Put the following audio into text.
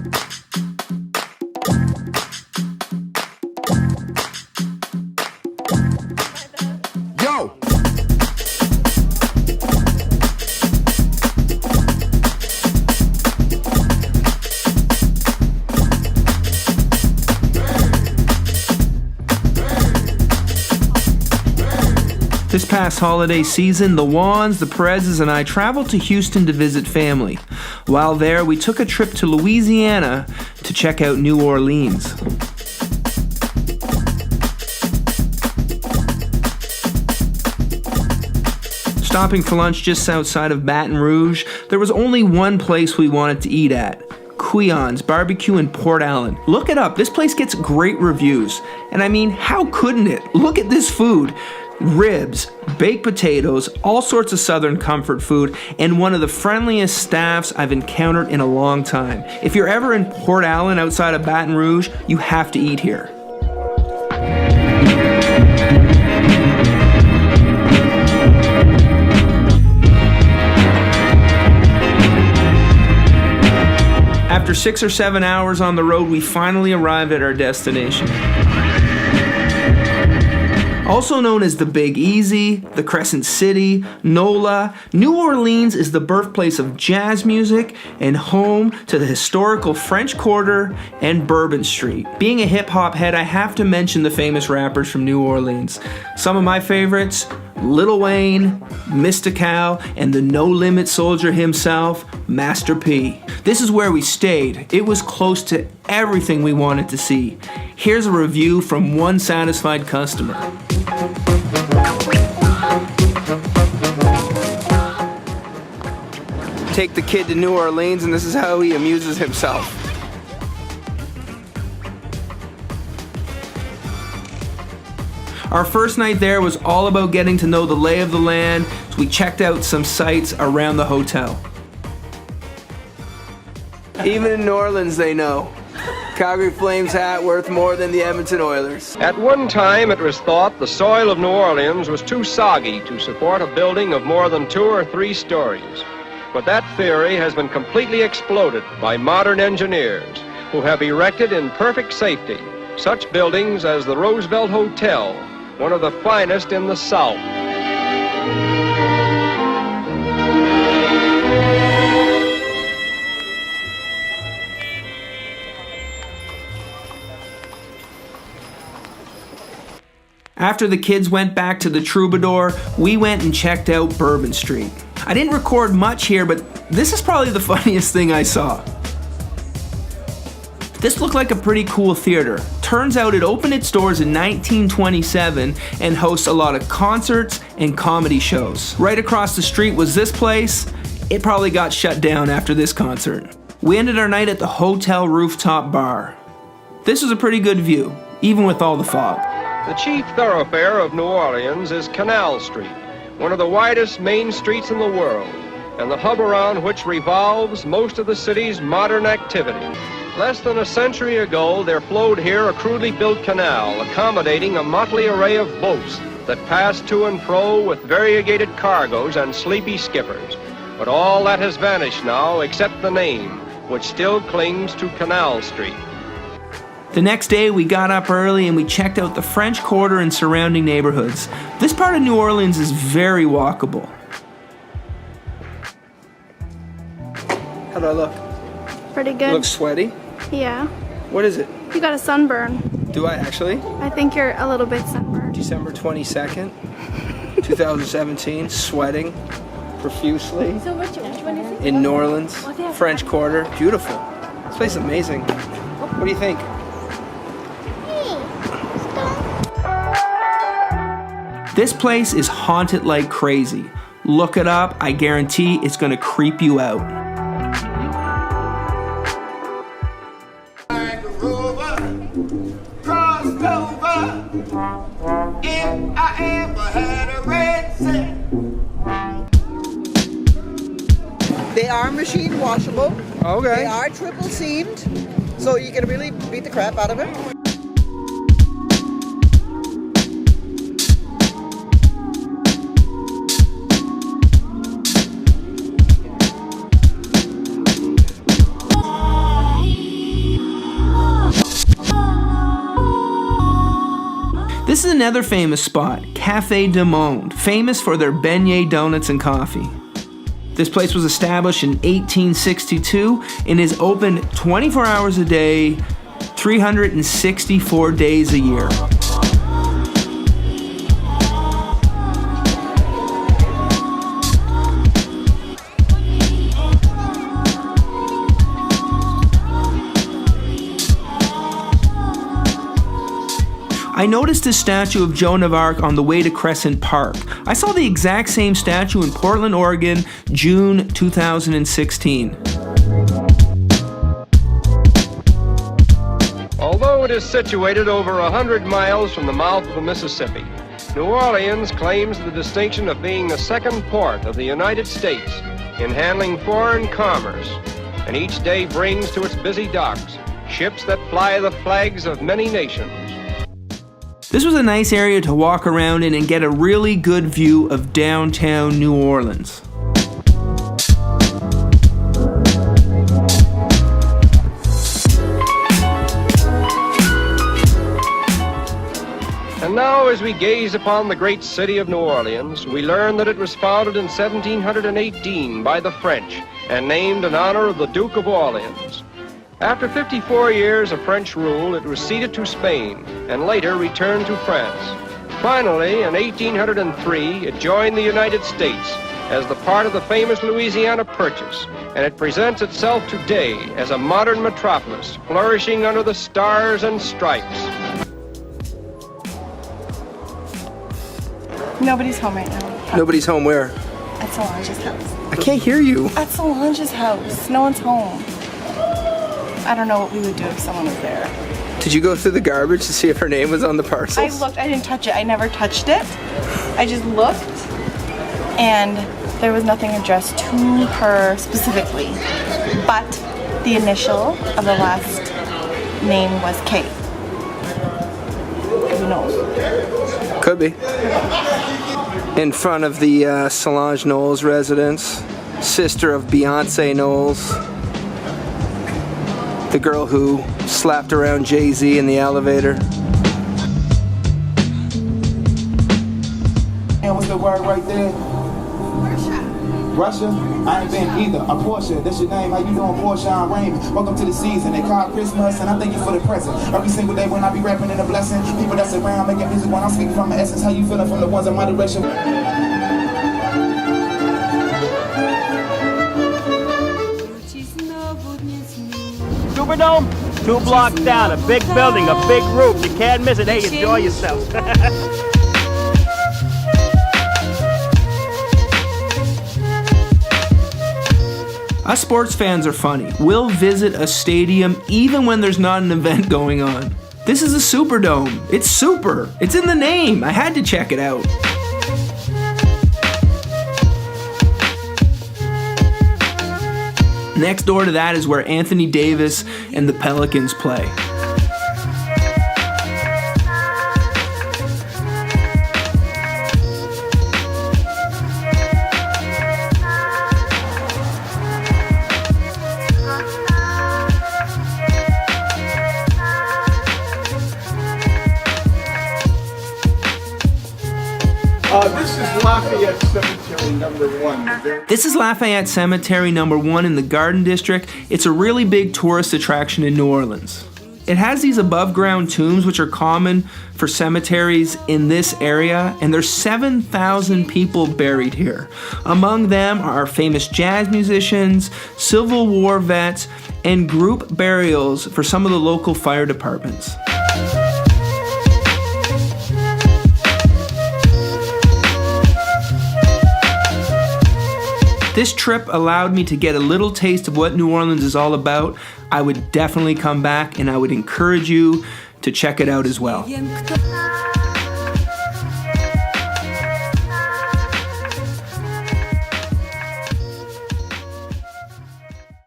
Yo! This past holiday season, the Wands, the Perez's, and I traveled to Houston to visit family. While there, we took a trip to Louisiana to check out New Orleans. Stopping for lunch just outside of Baton Rouge, there was only one place we wanted to eat at. Quion's Barbecue in Port Allen. Look it up, this place gets great reviews. And I mean, how couldn't it? Look at this food. Ribs, baked potatoes, all sorts of Southern comfort food, and one of the friendliest staffs I've encountered in a long time. If you're ever in Port Allen outside of Baton Rouge, you have to eat here. After 6 or 7 hours on the road, we finally arrived at our destination. Also known as the Big Easy, the Crescent City, NOLA, New Orleans is the birthplace of jazz music and home to the historical French Quarter and Bourbon Street. Being a hip-hop head, I have to mention the famous rappers from New Orleans. Some of my favorites, Lil Wayne, Mystical, and the No Limit Soldier himself, Master P. This is where we stayed. It was close to everything we wanted to see. Here's a review from one satisfied customer. Take the kid to New Orleans and this is how he amuses himself. Our first night there was all about getting to know the lay of the land, so we checked out some sites around the hotel. Even in New Orleans they know. Calgary Flames hat worth more than the Edmonton Oilers. At one time, it was thought the soil of New Orleans was too soggy to support a building of more than 2 or 3 stories. But that theory has been completely exploded by modern engineers who have erected in perfect safety such buildings as the Roosevelt Hotel, one of the finest in the South. After the kids went back to the Troubadour, we went and checked out Bourbon Street. I didn't record much here, but this is probably the funniest thing I saw. This looked like a pretty cool theater. Turns out it opened its doors in 1927 and hosts a lot of concerts and comedy shows. Right across the street was this place. It probably got shut down after this concert. We ended our night at the hotel rooftop bar. This was a pretty good view, even with all the fog. The chief thoroughfare of New Orleans is Canal Street, one of the widest main streets in the world, and the hub around which revolves most of the city's modern activity. Less than a century ago, there flowed here a crudely built canal accommodating a motley array of boats that passed to and fro with variegated cargoes and sleepy skippers. But all that has vanished now except the name, which still clings to Canal Street. The next day, we got up early and we checked out the French Quarter and surrounding neighborhoods. This part of New Orleans is very walkable. How do I look? Pretty good. Look sweaty? Yeah. What is it? You got a sunburn. Do I actually? I think you're a little bit sunburned. December 22nd, 2017, sweating profusely So which one is it? in New Orleans, French Quarter. Beautiful. This place is amazing. What do you think? This place is haunted like crazy. Look it up, I guarantee it's gonna creep you out. They are machine washable. Okay. They are triple seamed, so you can really beat the crap out of it. another famous spot, Café du Monde, famous for their beignet donuts and coffee. This place was established in 1862 and is open 24 hours a day, 364 days a year. I noticed this statue of Joan of Arc on the way to Crescent Park. I saw the exact same statue in Portland, Oregon, June 2016. Although it is situated over 100 miles from the mouth of the Mississippi, New Orleans claims the distinction of being the second port of the United States in handling foreign commerce, and each day brings to its busy docks ships that fly the flags of many nations. This was a nice area to walk around in and get a really good view of downtown New Orleans. And now, as we gaze upon the great city of New Orleans, we learn that it was founded in 1718 by the French and named in honor of the Duke of Orleans. After 54 years of French rule, it was ceded to Spain and later returned to France. Finally, in 1803, it joined the United States as the part of the famous Louisiana Purchase, and it presents itself today as a modern metropolis flourishing under the stars and stripes. Nobody's home right now. Nobody's home where? At Solange's house. I can't hear you. At Solange's house. No one's home. I don't know what we would do if someone was there. Did you go through the garbage to see if her name was on the parcels? I looked, I didn't touch it. I never touched it. I just looked, and there was nothing addressed to her specifically. But the initial of the last name was K. Who knows? Could be. In front of the Solange Knowles residence, sister of Beyonce Knowles. The girl who slapped around Jay-Z in the elevator. And what's the word right there? Russia? I ain't been either. A Porsche, that's your name. How you doing, Porsche? I'm Raymond. Welcome to the season. They call it Christmas, and I thank you for the present. Every single day when I be rapping in a blessing, people that's around making music when I'm speaking from the essence. How you feeling from the ones in my direction? Superdome, 2 blocks down, a big building, a big roof. You can't miss it. Hey, enjoy yourself. Us sports fans are funny. We'll visit a stadium even when there's not an event going on. This is a Superdome. It's super. It's in the name. I had to check it out. Next door to that is where Anthony Davis and the Pelicans play. This is Lafayette Cemetery number 1. This is Lafayette Cemetery number 1 in the Garden District. It's a really big tourist attraction in New Orleans. It has these above ground tombs which are common for cemeteries in this area, and there's 7,000 people buried here. Among them are famous jazz musicians, Civil War vets, and group burials for some of the local fire departments. This trip allowed me to get a little taste of what New Orleans is all about. I would definitely come back, and I would encourage you to check it out as well.